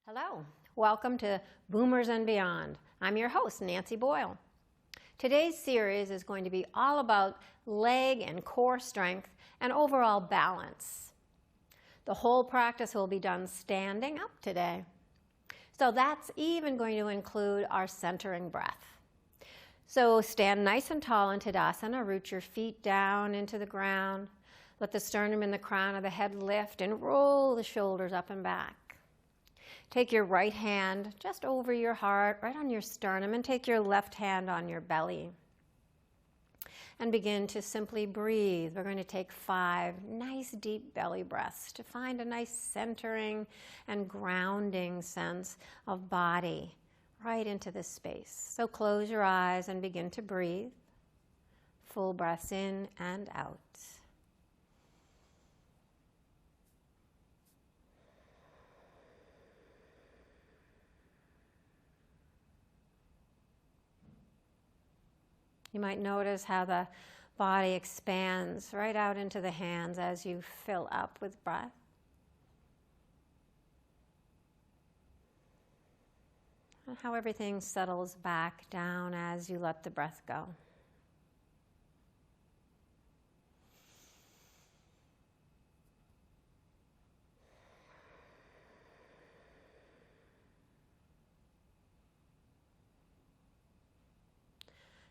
Hello, welcome to Boomers and Beyond. I'm your host, Nancy Boyle. Today's series is going to be all about leg and core strength and overall balance. The whole practice will be done standing up today. So that's even going to include our centering breath. So stand nice and tall in Tadasana, root your feet down into the ground, let the sternum and the crown of the head lift and roll the shoulders up and back. Take your right hand just over your heart, right on your sternum, and take your left hand on your belly. And begin to simply breathe. We're going to take 5 nice deep belly breaths to find a nice centering and grounding sense of body right into this space. So close your eyes and begin to breathe. Full breaths in and out. You might notice how the body expands right out into the hands as you fill up with breath. And how everything settles back down as you let the breath go.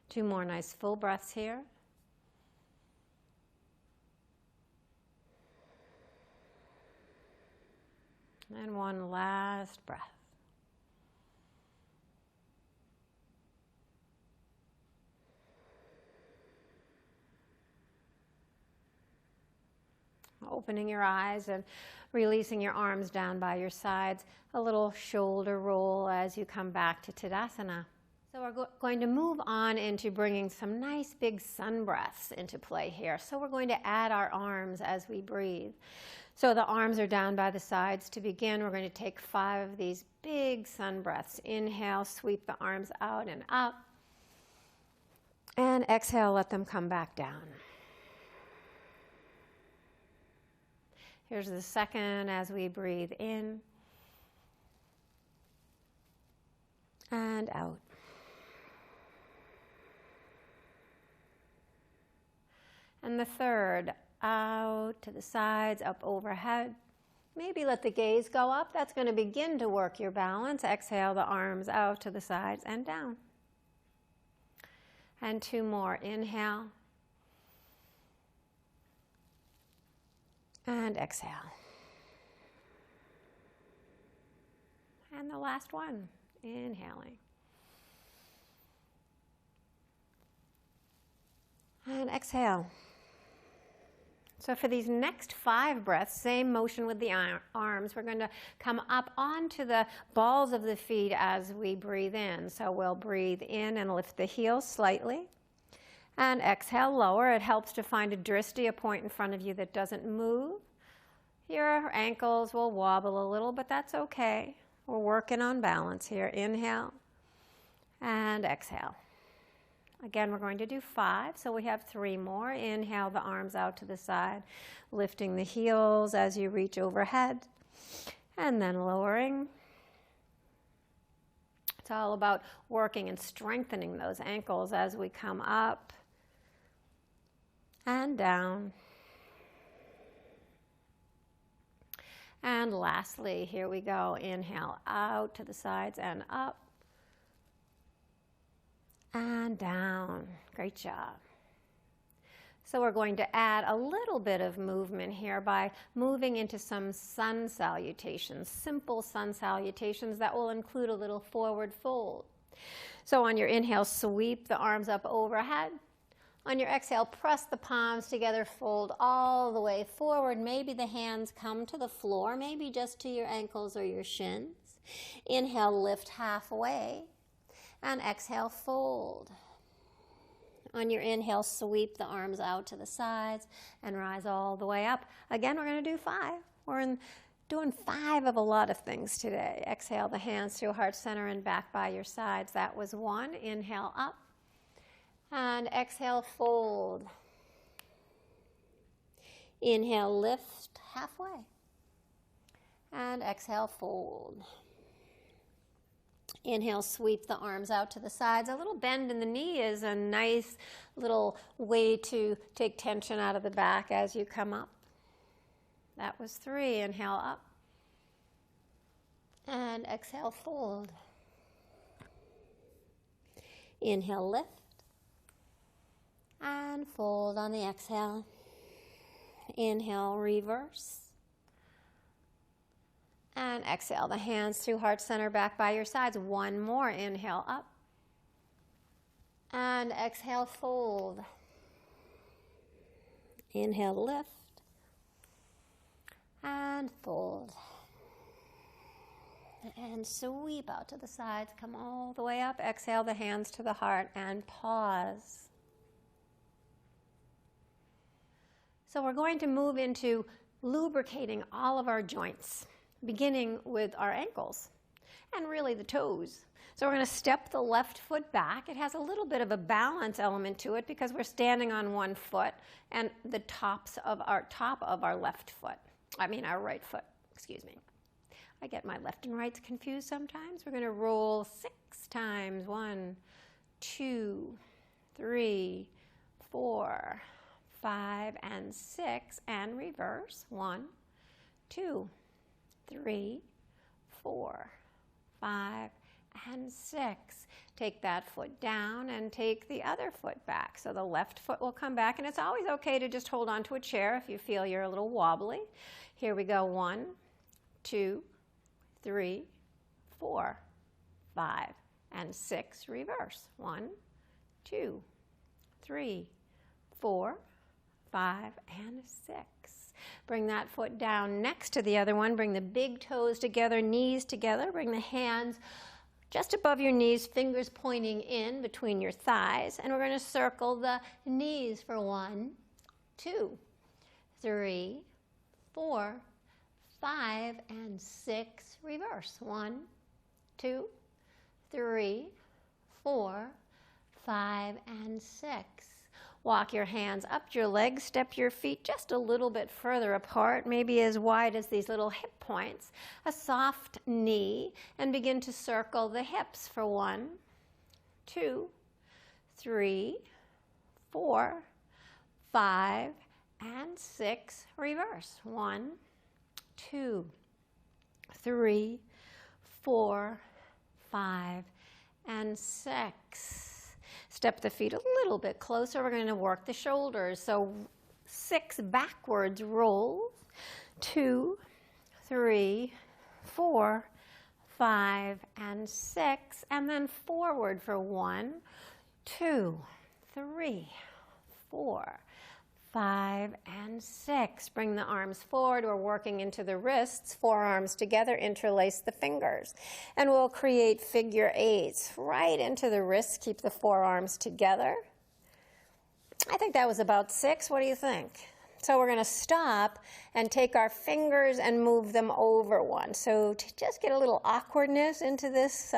Two more nice full breaths here. And one last breath. Opening your eyes and releasing your arms down by your sides. A little shoulder roll as you come back to Tadasana. So we're going to move on into bringing some nice big sun breaths into play here. So we're going to add our arms as we breathe. So the arms are down by the sides. To begin, we're going to take 5 of these big sun breaths. Inhale, sweep the arms out and up. And exhale, let them come back down. Here's the second as we breathe in and out. And the third, out to the sides, up overhead. Maybe let the gaze go up. That's going to begin to work your balance. Exhale the arms out to the sides and down. And 2 more. Inhale. And exhale. And the last one. Inhaling. And exhale. So for these next 5 breaths, same motion with the arms. We're going to come up onto the balls of the feet as we breathe in. So we'll breathe in and lift the heels slightly. And exhale, lower. It helps to find a drishti, a point in front of you that doesn't move. Your ankles will wobble a little, but that's okay. We're working on balance here. Inhale and exhale. Again, we're going to do 5, so we have 3 more. Inhale the arms out to the side, lifting the heels as you reach overhead, and then lowering. It's all about working and strengthening those ankles as we come up and down. And lastly, here we go. Inhale out to the sides and up. And down. Great job. So we're going to add a little bit of movement here by moving into some sun salutations, simple sun salutations that will include a little forward fold. So on your inhale, sweep the arms up overhead. On your exhale, press the palms together, fold all the way forward. Maybe the hands come to the floor, maybe just to your ankles or your shins. Inhale, lift halfway. And exhale, fold. On your inhale, sweep the arms out to the sides and rise all the way up. Again, we're going to do 5. We're doing 5 of a lot of things today. Exhale the hands to heart center and back by your sides. That was 1. Inhale up. And exhale, fold. Inhale, lift halfway. And exhale, fold. Inhale, sweep the arms out to the sides. A little bend in the knee is a nice little way to take tension out of the back as you come up. That was 3. Inhale up. And exhale, fold. Inhale, lift. And fold on the exhale. Inhale, reverse. And exhale, the hands through heart center back by your sides. One more. Inhale up. And exhale, fold. Inhale, lift. And fold. And sweep out to the sides. Come all the way up. Exhale the hands to the heart and pause. So we're going to move into lubricating all of our joints, beginning with our ankles and really the toes. So we're going to step the left foot back. It has a little bit of a balance element to it because we're standing on one foot and the top of our left foot. Our right foot, excuse me. I get my left and rights confused sometimes. We're going to roll 6 times. 1, 2, 3, 4, 5, and 6, and reverse. 1, 2, 3, 4, 5, and 6. Take that foot down and take the other foot back. So the left foot will come back, and it's always okay to just hold on to a chair if you feel you're a little wobbly. Here we go. 1, 2, 3, 4, 5, and 6. Reverse. 1, 2, 3, 4, 5, and 6. Bring that foot down next to the other one. Bring the big toes together, knees together. Bring the hands just above your knees, fingers pointing in between your thighs. And we're going to circle the knees for 1, 2, 3, 4, 5, and 6. Reverse. 1, 2, 3, 4, 5, and 6. Walk your hands up your legs, step your feet just a little bit further apart, maybe as wide as these little hip points. A soft knee, and begin to circle the hips for 1, 2, 3, 4, 5, and 6. Reverse. 1, 2, 3, 4, 5, and 6. Step the feet a little bit closer. We're going to work the shoulders. So 6 backwards rolls. 2, 3, 4, 5, and 6. And then forward for 1, 2, 3, 4, 5, and 6. Bring the arms forward. We're working into the wrists, forearms together, interlace the fingers. And we'll create figure 8s right into the wrists. Keep the forearms together. I think that was about 6. What do you think? So we're going to stop and take our fingers and move them over one. So to just get a little awkwardness into this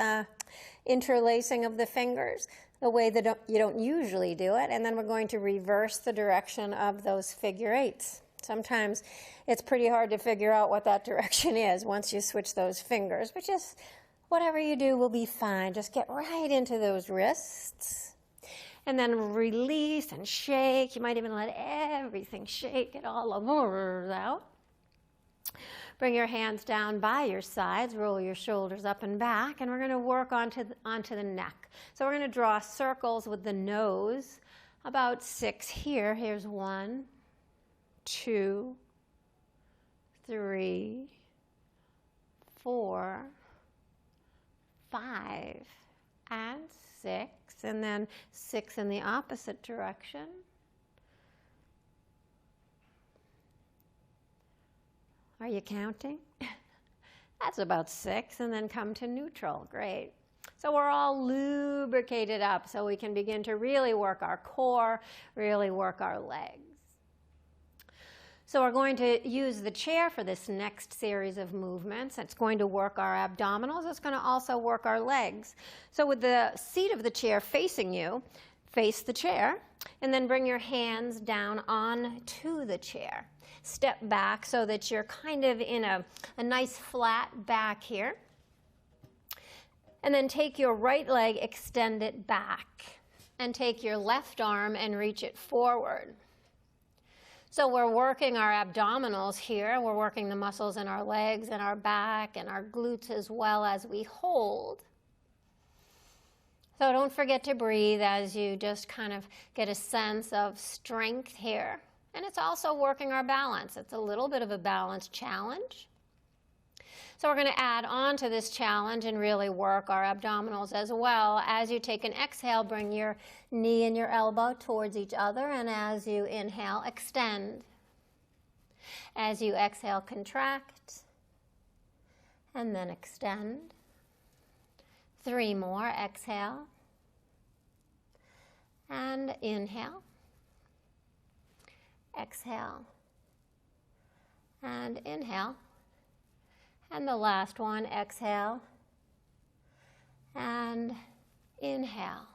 interlacing of the fingers, the way that you don't usually do it, and then we're going to reverse the direction of those figure 8s. Sometimes it's pretty hard to figure out what that direction is once you switch those fingers, but just whatever you do will be fine. Just get right into those wrists, and then release and shake. You might even let everything shake, it all over out. Bring your hands down by your sides, roll your shoulders up and back, and we're going to work onto the neck. So we're going to draw circles with the nose, about 6 here. Here's 1, 2, 3, 4, 5, and 6, and then 6 in the opposite direction. Are you counting? That's about 6, and then come to neutral. Great. So we're all lubricated up so we can begin to really work our core, really work our legs. So we're going to use the chair for this next series of movements. It's going to work our abdominals. It's going to also work our legs. So with the seat of the chair facing you, face the chair, and then bring your hands down onto the chair. Step back so that you're kind of in a nice flat back here. And then take your right leg, extend it back, and take your left arm and reach it forward. So we're working our abdominals here. We're working the muscles in our legs and our back and our glutes as well as we hold. So don't forget to breathe as you just kind of get a sense of strength here. And it's also working our balance. It's a little bit of a balance challenge. So we're going to add on to this challenge and really work our abdominals as well. As you take an exhale, bring your knee and your elbow towards each other, and as you inhale, extend. As you exhale, contract, and then extend. 3 more, exhale, and inhale, exhale, and inhale. And the last one, exhale and inhale.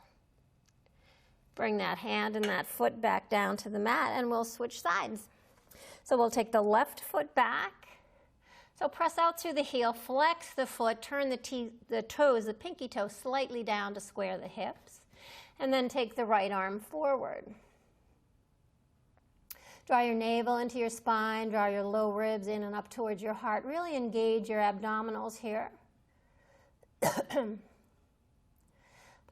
Bring that hand and that foot back down to the mat, and we'll switch sides. So we'll take the left foot back. So press out through the heel, flex the foot, turn the toes, the pinky toe slightly down to square the hips, and then take the right arm forward. Draw your navel into your spine, draw your low ribs in and up towards your heart. Really engage your abdominals here. But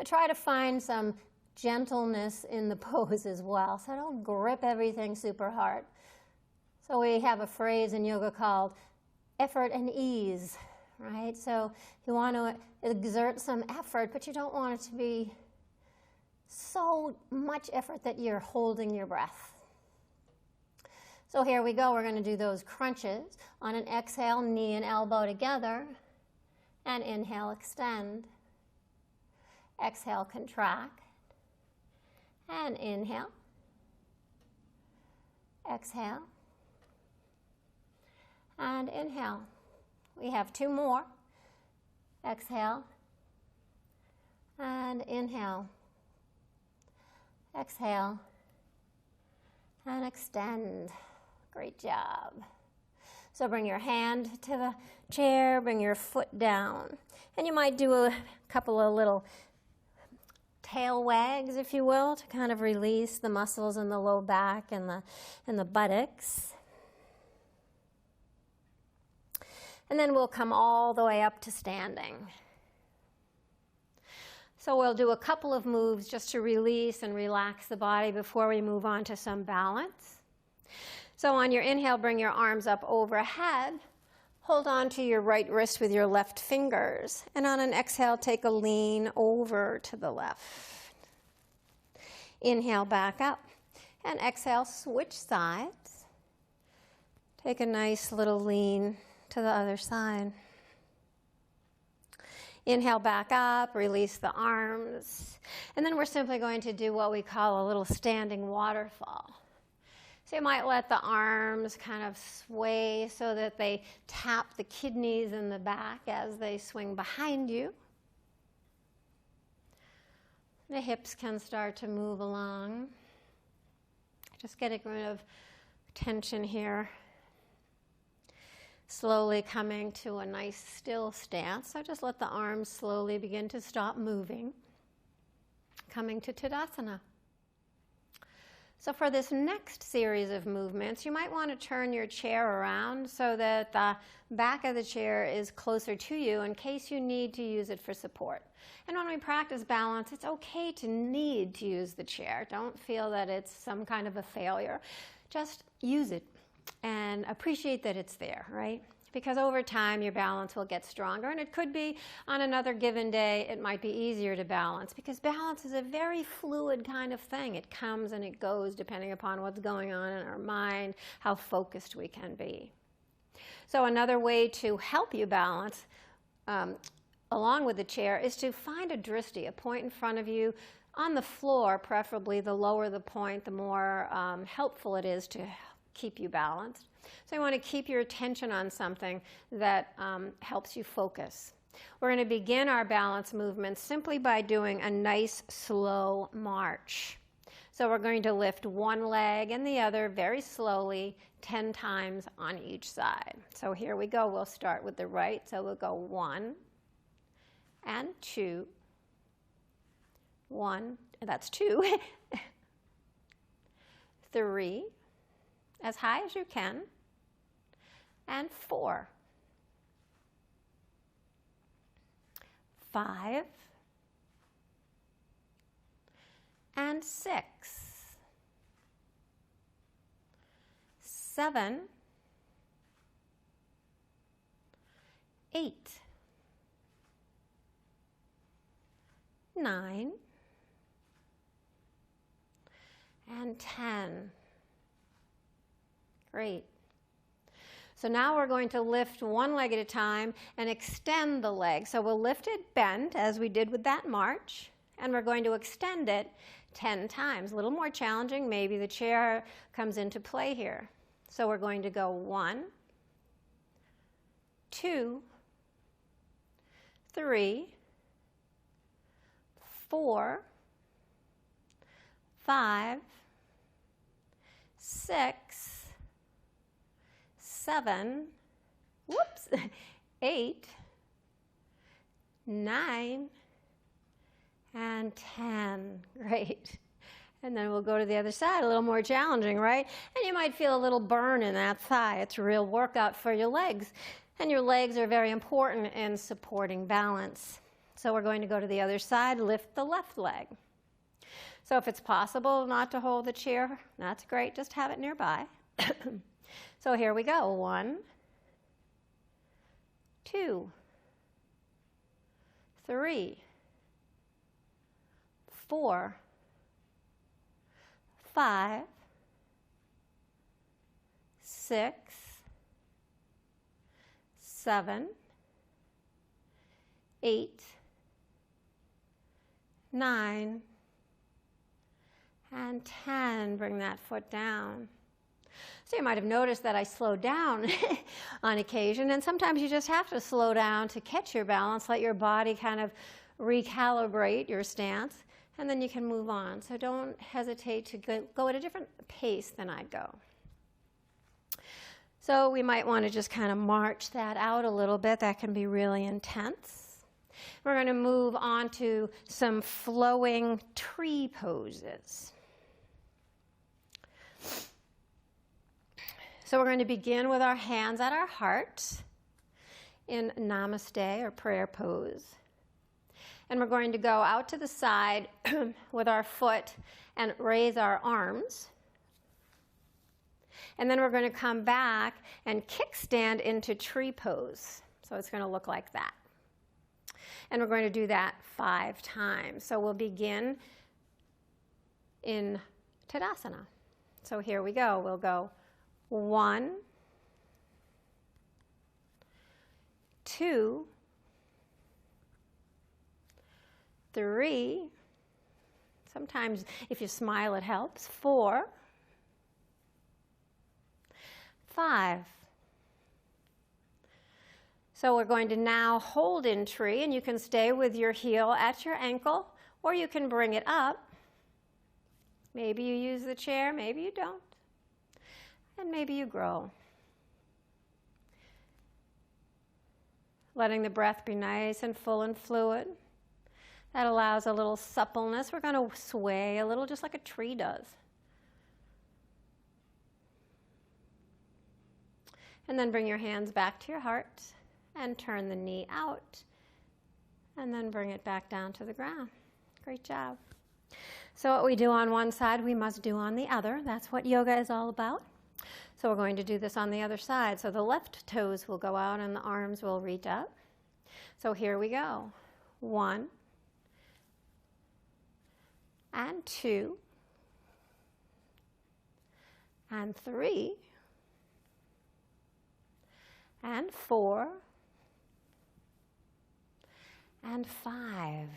try to find some gentleness in the pose as well. So don't grip everything super hard. So we have a phrase in yoga called effort and ease, right? So you want to exert some effort, but you don't want it to be so much effort that you're holding your breath. So here we go. We're going to do those crunches. On an exhale, knee and elbow together, and inhale, extend. Exhale, contract, and inhale. Exhale, and inhale. We have 2 more. Exhale, and inhale. Exhale, and extend. Great job. So bring your hand to the chair, bring your foot down. And you might do a couple of little tail wags, if you will, to kind of release the muscles in the low back and the buttocks. And then we'll come all the way up to standing. So we'll do a couple of moves just to release and relax the body before we move on to some balance. So on your inhale, bring your arms up overhead. Hold on to your right wrist with your left fingers. And on an exhale, take a lean over to the left. Inhale, back up. And exhale, switch sides. Take a nice little lean to the other side. Inhale, back up, release the arms. And then we're simply going to do what we call a little standing waterfall. So you might let the arms kind of sway so that they tap the kidneys in the back as they swing behind you. The hips can start to move along. Just getting rid of tension here. Slowly coming to a nice still stance. So just let the arms slowly begin to stop moving. Coming to Tadasana. So for this next series of movements, you might want to turn your chair around so that the back of the chair is closer to you in case you need to use it for support. And when we practice balance, it's okay to need to use the chair. Don't feel that it's some kind of a failure. Just use it and appreciate that it's there, right? Because over time, your balance will get stronger. And it could be on another given day, it might be easier to balance because balance is a very fluid kind of thing. It comes and it goes depending upon what's going on in our mind, how focused we can be. So another way to help you balance along with the chair is to find a drishti, a point in front of you on the floor, preferably. The lower the point, the more helpful it is to keep you balanced. So you want to keep your attention on something that helps you focus. We're going to begin our balance movement simply by doing a nice slow march. So we're going to lift one leg and the other very slowly 10 times on each side. So here we go. We'll start with the right. So we'll go 1 and 2. 1, that's 2. 3, as high as you can, and 4. 5, and 6. 7, 8, 9, and 10. Great. So now we're going to lift one leg at a time and extend the leg. So we'll lift it bent as we did with that march, and we're going to extend it 10 times. A little more challenging. Maybe the chair comes into play here. So we're going to go 1, 2, 3, 4, 5, 6, 7, 8, 9, and 10. Great. And then we'll go to the other side, a little more challenging, right? And you might feel a little burn in that thigh. It's a real workout for your legs. And your legs are very important in supporting balance. So we're going to go to the other side, lift the left leg. So if it's possible not to hold the chair, that's great. Just have it nearby. So here we go. 1, 2, 3, 4, 5, 6, 7, 8, 9, and 10. Bring that foot down. So you might have noticed that I slowed down on occasion, and sometimes you just have to slow down to catch your balance, let your body kind of recalibrate your stance, and then you can move on. So don't hesitate to go at a different pace than I'd go. So we might want to just kind of march that out a little bit. That can be really intense. We're going to move on to some flowing tree poses. So we're going to begin with our hands at our heart in Namaste or prayer pose. And we're going to go out to the side with our foot and raise our arms. And then we're going to come back and kickstand into tree pose. So it's going to look like that. And we're going to do that 5 times. So we'll begin in Tadasana. So here we go. We'll go 1, 2, 3. Sometimes if you smile, it helps. 4, 5. So we're going to now hold in tree, and you can stay with your heel at your ankle, or you can bring it up. Maybe you use the chair, maybe you don't. And maybe you grow. Letting the breath be nice and full and fluid. That allows a little suppleness. We're going to sway a little, just like a tree does. And then bring your hands back to your heart and turn the knee out. And then bring it back down to the ground. Great job. So what we do on one side, we must do on the other. That's what yoga is all about. So we're going to do this on the other side. So the left toes will go out and the arms will reach up. So here we go. 1, and 2, and 3, and 4, and 5.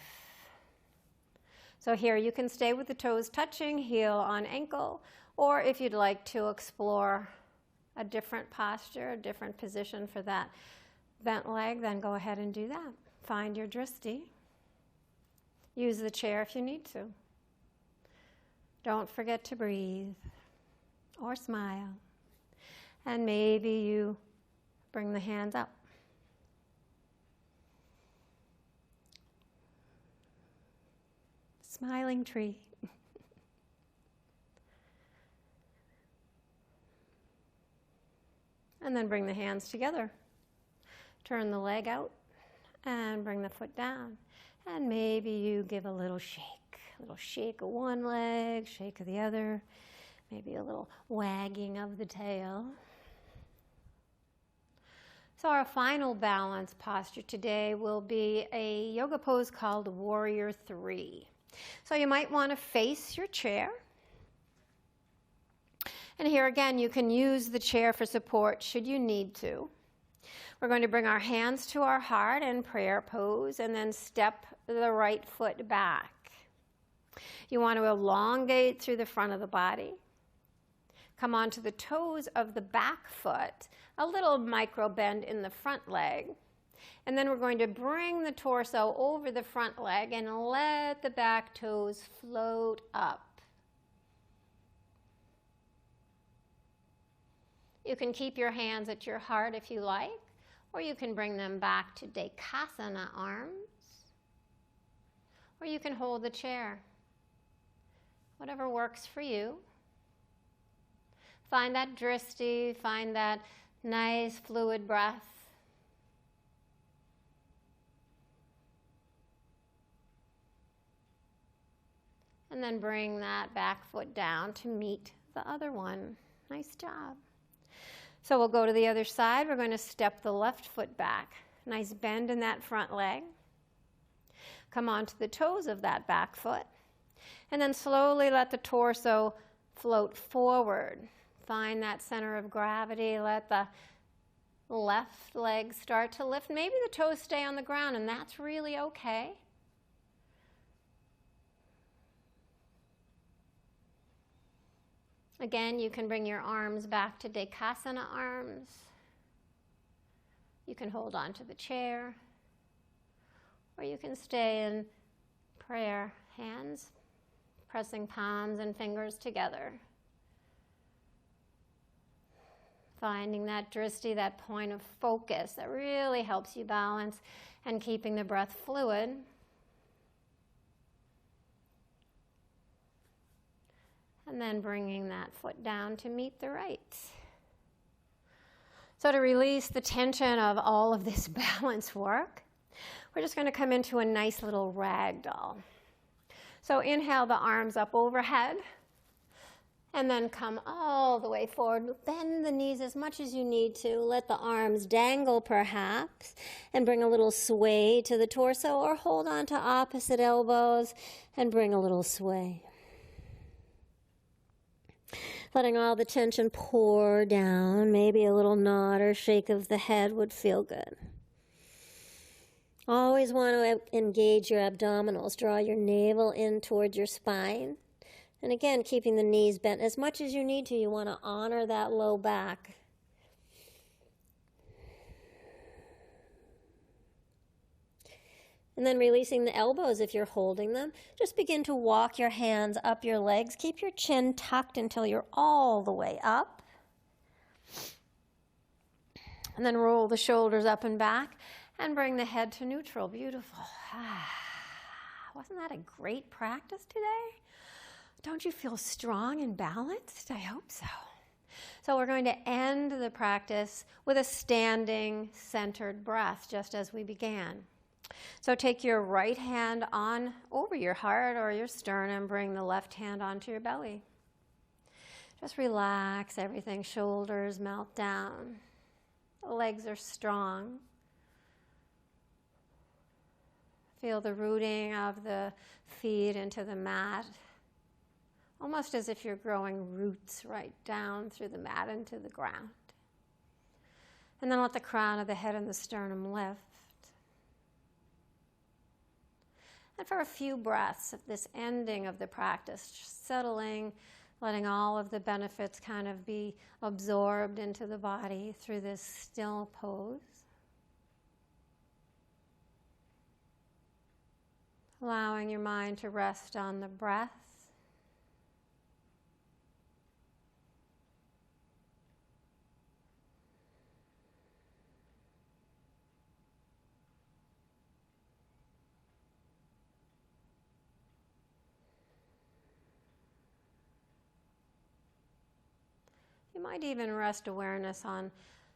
So here you can stay with the toes touching, heel on ankle, or if you'd like to explore a different posture, a different position for that bent leg, then go ahead and do that. Find your drishti. Use the chair if you need to. Don't forget to breathe or smile. And maybe you bring the hands up. smiling tree. And then bring the hands together. Turn the leg out and bring the foot down. And maybe you give a little shake of one leg, shake of the other, maybe a little wagging of the tail. So our final balance posture today will be a yoga pose called Warrior 3. So you might want to face your chair. And here again, you can use the chair for support should you need to. We're going to bring our hands to our heart in prayer pose and then step the right foot back. You want to elongate through the front of the body. Come onto the toes of the back foot, a little micro bend in the front leg. And then we're going to bring the torso over the front leg and let the back toes float up. You can keep your hands at your heart if you like, or you can bring them back to Dekasana arms, or you can hold the chair. Whatever works for you. Find that drishti, find that nice fluid breath. And then bring that back foot down to meet the other one. Nice job. So we'll go to the other side. We're going to step the left foot back. Nice bend in that front leg. Come onto the toes of that back foot. And then slowly let the torso float forward. Find that center of gravity. Let the left leg start to lift. Maybe the toes stay on the ground, and that's really okay. Again, you can bring your arms back to Dekasana arms. You can hold on to the chair, or you can stay in prayer, hands pressing palms and fingers together. Finding that drishti, that point of focus that really helps you balance and keeping the breath fluid. And then bringing that foot down to meet the right. So to release the tension of all of this balance work, we're just going to come into a nice little ragdoll. So inhale the arms up overhead, and then come all the way forward. Bend the knees as much as you need to. Let the arms dangle perhaps, and bring a little sway to the torso, or hold on to opposite elbows and bring a little sway. Letting all the tension pour down. Maybe a little nod or shake of the head would feel good. Always want to engage your abdominals. Draw your navel in towards your spine. And again, keeping the knees bent as much as you need to. You want to honor that low back. And then releasing the elbows if you're holding them. Just begin to walk your hands up your legs. Keep your chin tucked until you're all the way up. And then roll the shoulders up and back and bring the head to neutral. Beautiful. Wasn't that a great practice today? Don't you feel strong and balanced? I hope so. So we're going to end the practice with a standing centered breath, just as we began. So take your right hand on over your heart or your sternum, bring the left hand onto your belly. Just relax everything, shoulders melt down. The legs are strong. Feel the rooting of the feet into the mat, almost as if you're growing roots right down through the mat into the ground. And then let the crown of the head and the sternum lift. And for a few breaths of this ending of the practice, just settling, letting all of the benefits kind of be absorbed into the body through this still pose. Allowing your mind to rest on the breath. might even rest awareness on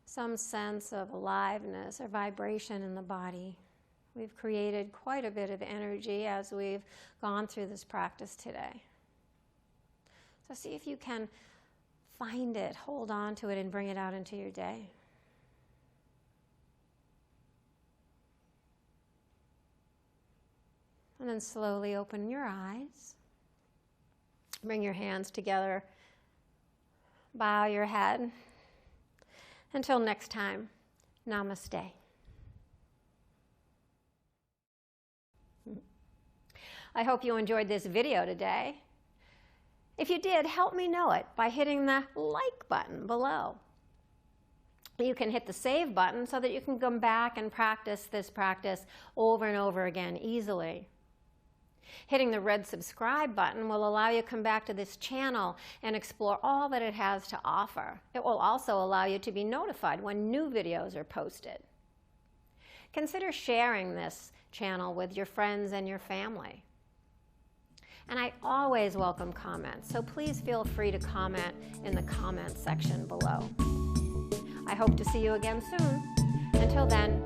some sense of aliveness or vibration in the body. We've created quite a bit of energy as we've gone through this practice today. So see if you can find it, hold on to it, and bring it out into your day. And then slowly open your eyes. Bring your hands together. Bow your head. Until next time, namaste. I hope you enjoyed this video today. If you did, help me know it by hitting the like button below. You can hit the save button so that you can come back and practice this practice over and over again easily. Hitting the red subscribe button will allow you to come back to this channel and explore all that it has to offer. It will also allow you to be notified when new videos are posted. Consider sharing this channel with your friends and your family. And I always welcome comments, so please feel free to comment in the comment section below. I hope to see you again soon. Until then,